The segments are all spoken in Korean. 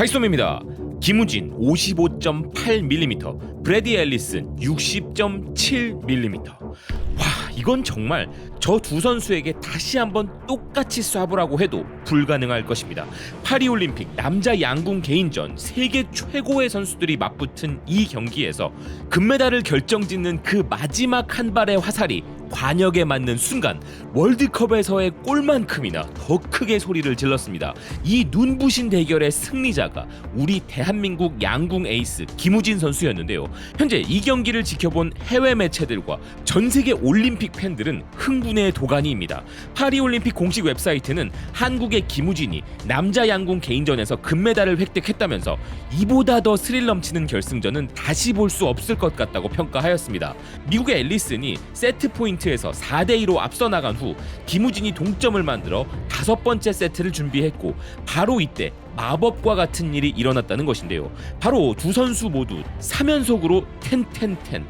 하이소매입니다. 김우진 55.8mm, 브래디 앨리슨 60.7mm. 와, 이건 정말 저 두 선수에게 다시 한번 똑같이 쏴보라고 해도 불가능할 것입니다. 파리올림픽 남자 양궁 개인전 세계 최고의 선수들이 맞붙은 이 경기에서 금메달을 결정짓는 그 마지막 한 발의 화살이 관역에 맞는 순간 월드컵에서의 골만큼이나 더 크게 소리를 질렀습니다. 이 눈부신 대결의 승리자가 우리 대한민국 양궁 에이스 김우진 선수였는데요. 현재 이 경기를 지켜본 해외 매체들과 전 세계 올림픽 팬들은 흥분의 도가니입니다. 파리올림픽 공식 웹사이트는 한국의 김우진이 남자 양궁 개인전에서 금메달을 획득했다면서 이보다 더 스릴 넘치는 결승전은 다시 볼 수 없을 것 같다고 평가하였습니다. 미국의 앨리슨이 세트 포인트에서 4대2로 앞서 나간 후 김우진이 동점을 만들어 5번째 세트를 준비했고 바로 이때 마법과 같은 일이 일어났다는 것인데요. 바로 두 선수 모두 3연속으로 10-10-10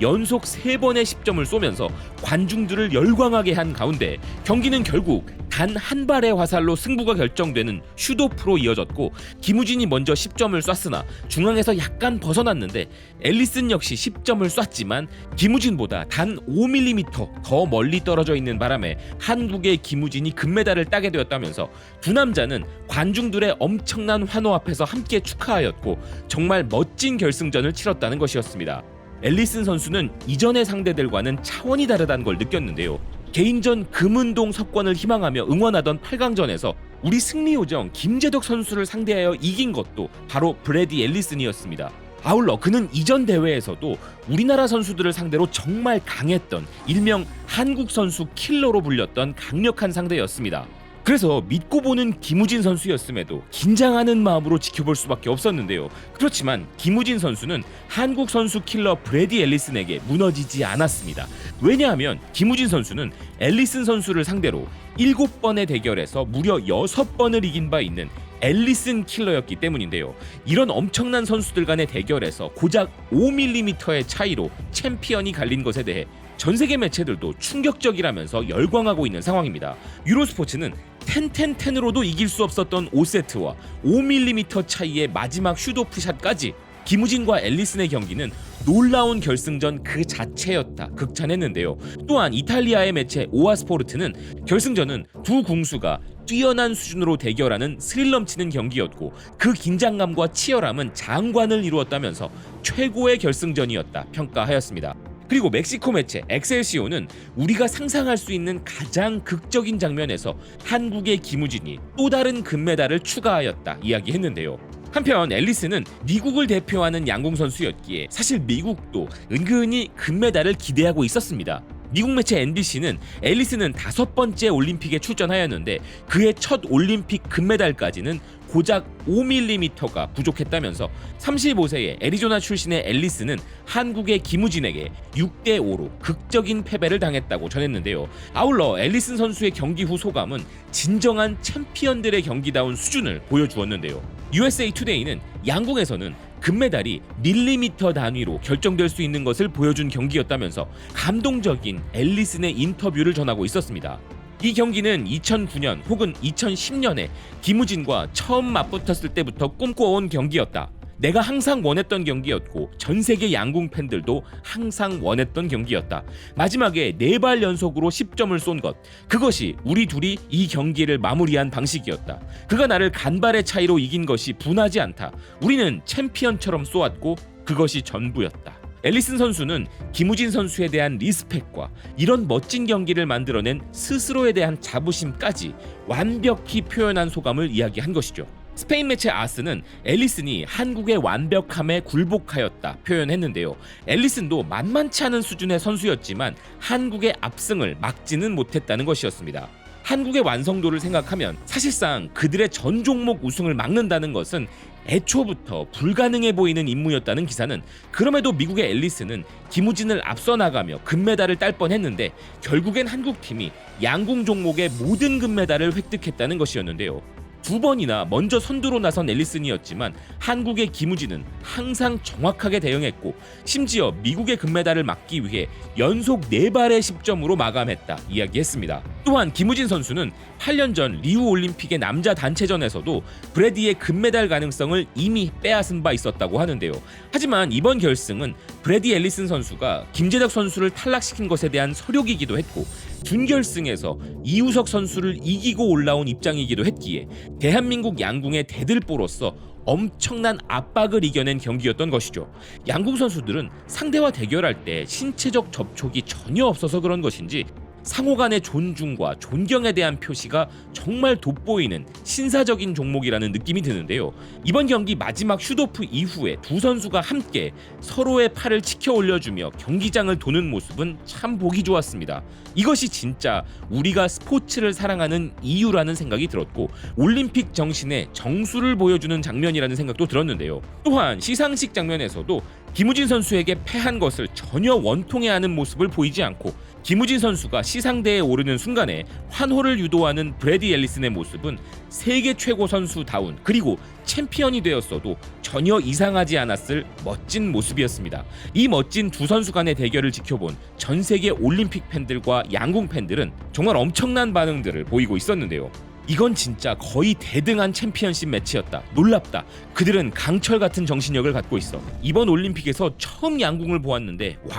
연속 3번의 10점을 쏘면서 관중들을 열광하게 한 가운데 경기는 결국 단 한 발의 화살로 승부가 결정되는 슛오프로 이어졌고 김우진이 먼저 10점을 쐈으나 중앙에서 약간 벗어났는데 앨리슨 역시 10점을 쐈지만 김우진보다 단 5mm 더 멀리 떨어져 있는 바람에 한국의 김우진이 금메달을 따게 되었다면서 두 남자는 관중들의 엄청난 환호 앞에서 함께 축하하였고 정말 멋진 결승전을 치렀다는 것이었습니다. 앨리슨 선수는 이전의 상대들과는 차원이 다르다는 걸 느꼈는데요. 개인전 금운동 석권을 희망하며 응원하던 8강전에서 우리 승리 요정 김재덕 선수를 상대하여 이긴 것도 바로 브래디 앨리슨이었습니다. 아울러 그는 이전 대회에서도 우리나라 선수들을 상대로 정말 강했던 일명 한국 선수 킬러로 불렸던 강력한 상대였습니다. 그래서 믿고 보는 김우진 선수였음에도 긴장하는 마음으로 지켜볼 수밖에 없었는데요. 그렇지만 김우진 선수는 한국 선수 킬러 브래디 앨리슨에게 무너지지 않았습니다. 왜냐하면 김우진 선수는 앨리슨 선수를 상대로 7번의 대결에서 무려 6번을 이긴 바 있는 앨리슨 킬러였기 때문인데요. 이런 엄청난 선수들 간의 대결에서 고작 5mm의 차이로 챔피언이 갈린 것에 대해 전 세계 매체들도 충격적이라면서 열광하고 있는 상황입니다. 유로스포츠는 10-10-10으로도 이길 수 없었던 5세트와 5mm 차이의 마지막 슛오프샷까지 김우진과 앨리슨의 경기는 놀라운 결승전 그 자체였다 극찬했는데요. 또한 이탈리아의 매체 오아스포르트는 결승전은 두 궁수가 뛰어난 수준으로 대결하는 스릴 넘치는 경기였고 그 긴장감과 치열함은 장관을 이루었다면서 최고의 결승전이었다 평가하였습니다. 그리고 멕시코 매체 엑셀시오는 우리가 상상할 수 있는 가장 극적인 장면에서 한국의 김우진이 또 다른 금메달을 추가하였다 이야기했는데요. 한편 앨리슨은 미국을 대표하는 양궁 선수였기에 사실 미국도 은근히 금메달을 기대하고 있었습니다. 미국 매체 NBC는 앨리슨은 5번째 올림픽에 출전하였는데 그의 첫 올림픽 금메달까지는 고작 5mm가 부족했다면서 35세의 애리조나 출신의 앨리슨은 한국의 김우진에게 6대5로 극적인 패배를 당했다고 전했는데요. 아울러 앨리슨 선수의 경기 후 소감은 진정한 챔피언들의 경기다운 수준을 보여주었는데요. USA 투데이는 양궁에서는 금메달이 밀리미터 단위로 결정될 수 있는 것을 보여준 경기였다면서 감동적인 앨리슨의 인터뷰를 전하고 있었습니다. 이 경기는 2009년 혹은 2010년에 김우진과 처음 맞붙었을 때부터 꿈꿔온 경기였다. 내가 항상 원했던 경기였고 전 세계 양궁 팬들도 항상 원했던 경기였다. 마지막에 4발 연속으로 10점을 쏜 것, 그것이 우리 둘이 이 경기를 마무리한 방식이었다. 그가 나를 간발의 차이로 이긴 것이 분하지 않다. 우리는 챔피언처럼 쏘았고 그것이 전부였다. 앨리슨 선수는 김우진 선수에 대한 리스펙과 이런 멋진 경기를 만들어낸 스스로에 대한 자부심까지 완벽히 표현한 소감을 이야기한 것이죠. 스페인 매체 아스는 앨리슨이 한국의 완벽함에 굴복하였다 표현했는데요. 앨리슨도 만만치 않은 수준의 선수였지만 한국의 압승을 막지는 못했다는 것이었습니다. 한국의 완성도를 생각하면 사실상 그들의 전 종목 우승을 막는다는 것은 애초부터 불가능해 보이는 임무였다는 기사는 그럼에도 미국의 앨리슨은 김우진을 앞서 나가며 금메달을 딸 뻔했는데 결국엔 한국팀이 양궁 종목의 모든 금메달을 획득했다는 것이었는데요. 두 번이나 먼저 선두로 나선 앨리슨이었지만 한국의 김우진은 항상 정확하게 대응했고 심지어 미국의 금메달을 막기 위해 연속 4발의 10점으로 마감했다 이야기했습니다. 또한 김우진 선수는 8년 전 리우 올림픽의 남자 단체전에서도 브래디의 금메달 가능성을 이미 빼앗은 바 있었다고 하는데요. 하지만 이번 결승은 브래디 앨리슨 선수가 김재덕 선수를 탈락시킨 것에 대한 서력이기도 했고 준결승에서 이우석 선수를 이기고 올라온 입장이기도 했기에 대한민국 양궁의 대들보로서 엄청난 압박을 이겨낸 경기였던 것이죠. 양궁 선수들은 상대와 대결할 때 신체적 접촉이 전혀 없어서 그런 것인지 상호 간의 존중과 존경에 대한 표시가 정말 돋보이는 신사적인 종목이라는 느낌이 드는데요. 이번 경기 마지막 슛오프 이후에 두 선수가 함께 서로의 팔을 치켜 올려주며 경기장을 도는 모습은 참 보기 좋았습니다. 이것이 진짜 우리가 스포츠를 사랑하는 이유라는 생각이 들었고 올림픽 정신의 정수를 보여주는 장면이라는 생각도 들었는데요. 또한 시상식 장면에서도 김우진 선수에게 패한 것을 전혀 원통해하는 모습을 보이지 않고 김우진 선수가 시상대에 오르는 순간에 환호를 유도하는 브래디 앨리슨의 모습은 세계 최고 선수다운 그리고 챔피언이 되었어도 전혀 이상하지 않았을 멋진 모습이었습니다. 이 멋진 두 선수 간의 대결을 지켜본 전 세계 올림픽 팬들과 양궁 팬들은 정말 엄청난 반응들을 보이고 있었는데요. 이건 진짜 거의 대등한 챔피언십 매치였다. 놀랍다. 그들은 강철 같은 정신력을 갖고 있어. 이번 올림픽에서 처음 양궁을 보았는데 와,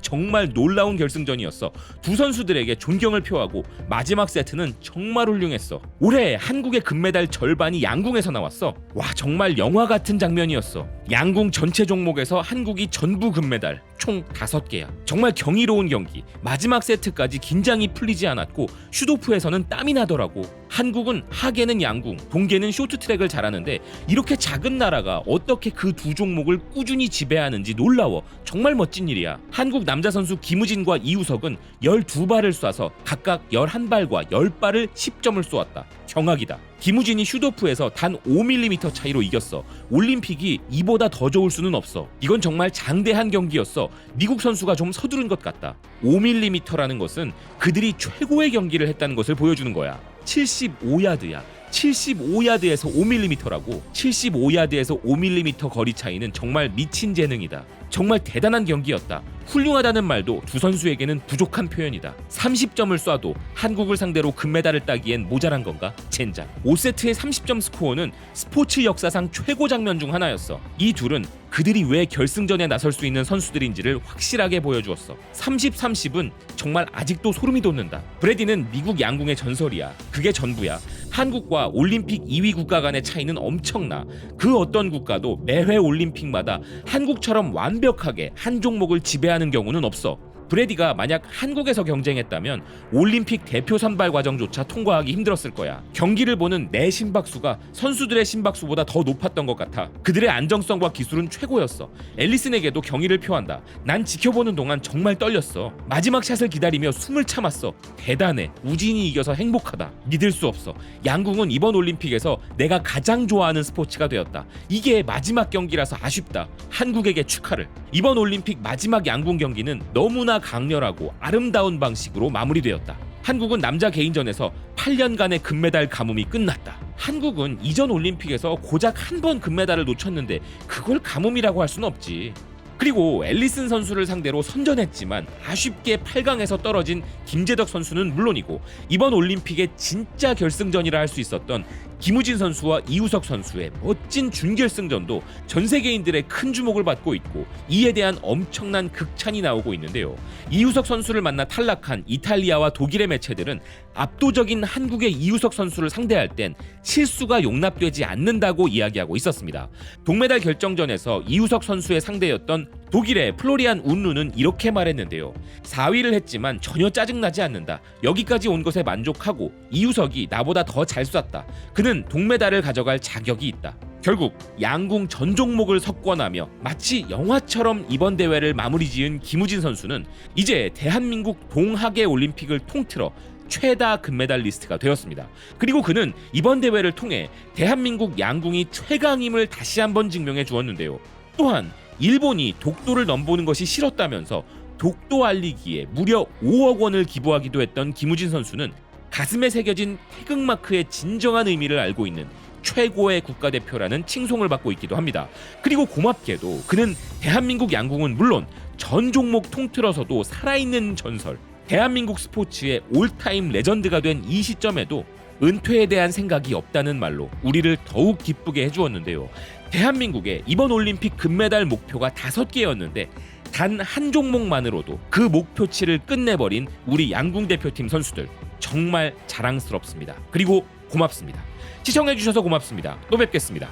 정말 놀라운 결승전이었어. 두 선수들에게 존경을 표하고 마지막 세트는 정말 훌륭했어. 올해 한국의 금메달 절반이 양궁에서 나왔어. 와, 정말 영화 같은 장면이었어. 양궁 전체 종목에서 한국이 전부 금메달 총 5개야. 정말 경이로운 경기. 마지막 세트까지 긴장이 풀리지 않았고 슛오프에서는 땀이 나더라고. 한국은 하계는 양궁, 동계는 쇼트트랙을 잘하는데 이렇게 작은 나라가 어떻게 그 두 종목을 꾸준히 지배하는지 놀라워. 정말 멋진 일이야. 한국 남자 선수 김우진과 이우석은 12발을 쏴서 각각 11발과 10발을 10점을 쏘았다. 경악이다. 김우진이 슛오프에서 단 5mm 차이로 이겼어. 올림픽이 이보다 더 좋을 수는 없어. 이건 정말 장대한 경기였어. 미국 선수가 좀 서두른 것 같다. 5mm라는 것은 그들이 최고의 경기를 했다는 것을 보여주는 거야. 75야드야. 75야드에서 5mm라고. 75야드에서 5mm 거리 차이는 정말 미친 재능이다. 정말 대단한 경기였다. 훌륭하다는 말도 두 선수에게는 부족한 표현이다. 30점을 쏴도 한국을 상대로 금메달을 따기엔 모자란 건가? 젠장. 5세트의 30점 스코어는 스포츠 역사상 최고 장면 중 하나였어. 이 둘은 그들이 왜 결승전에 나설 수 있는 선수들인지를 확실하게 보여주었어. 30-30은 정말 아직도 소름이 돋는다. 브래디는 미국 양궁의 전설이야. 그게 전부야. 한국과 올림픽 2위 국가 간의 차이는 엄청나. 그 어떤 국가도 매회 올림픽마다 한국처럼 완벽하게 한 종목을 지배하는 경우는 없어. 브래디가 만약 한국에서 경쟁했다면 올림픽 대표 선발 과정조차 통과하기 힘들었을 거야. 경기를 보는 내 심박수가 선수들의 심박수보다 더 높았던 것 같아. 그들의 안정성과 기술은 최고였어. 앨리슨에게도 경의를 표한다. 난 지켜보는 동안 정말 떨렸어. 마지막 샷을 기다리며 숨을 참았어. 대단해. 우진이 이겨서 행복하다. 믿을 수 없어. 양궁은 이번 올림픽에서 내가 가장 좋아하는 스포츠가 되었다. 이게 마지막 경기라서 아쉽다. 한국에게 축하를. 이번 올림픽 마지막 양궁 경기는 너무나 강렬하고 아름다운 방식으로 마무리되었다. 한국은 남자 개인전에서 8년간의 금메달 가뭄이 끝났다. 한국은 이전 올림픽에서 고작 한 번 금메달을 놓쳤는데 그걸 가뭄이라고 할 수는 없지. 그리고 앨리슨 선수를 상대로 선전했지만 아쉽게 8강에서 떨어진 김재덕 선수는 물론이고 이번 올림픽의 진짜 결승전이라 할 수 있었던 김우진 선수와 이우석 선수의 멋진 준결승전도 전 세계인들의 큰 주목을 받고 있고 이에 대한 엄청난 극찬이 나오고 있는데요. 이우석 선수를 만나 탈락한 이탈리아와 독일의 매체들은 압도적인 한국의 이우석 선수를 상대할 땐 실수가 용납되지 않는다고 이야기하고 있었습니다. 동메달 결정전에서 이우석 선수의 상대였던 독일의 플로리안 운루는 이렇게 말했는데요. 4위를 했지만 전혀 짜증나지 않는다. 여기까지 온 것에 만족하고 이우석이 나보다 더 잘 쐈다. 그는 동메달을 가져갈 자격이 있다. 결국 양궁 전 종목을 석권하며 마치 영화처럼 이번 대회를 마무리 지은 김우진 선수는 이제 대한민국 동하계 올림픽을 통틀어 최다 금메달리스트가 되었습니다. 그리고 그는 이번 대회를 통해 대한민국 양궁이 최강임을 다시 한번 증명해 주었는데요. 또한 일본이 독도를 넘보는 것이 싫었다면서 독도 알리기에 무려 5억 원을 기부하기도 했던 김우진 선수는 가슴에 새겨진 태극마크의 진정한 의미를 알고 있는 최고의 국가대표라는 칭송을 받고 있기도 합니다. 그리고 고맙게도 그는 대한민국 양궁은 물론 전 종목 통틀어서도 살아있는 전설, 대한민국 스포츠의 올타임 레전드가 된 이 시점에도 은퇴에 대한 생각이 없다는 말로 우리를 더욱 기쁘게 해주었는데요. 대한민국의 이번 올림픽 금메달 목표가 5개였는데 단 한 종목만으로도 그 목표치를 끝내버린 우리 양궁 대표팀 선수들, 정말 자랑스럽습니다. 그리고 고맙습니다. 시청해주셔서 고맙습니다. 또 뵙겠습니다.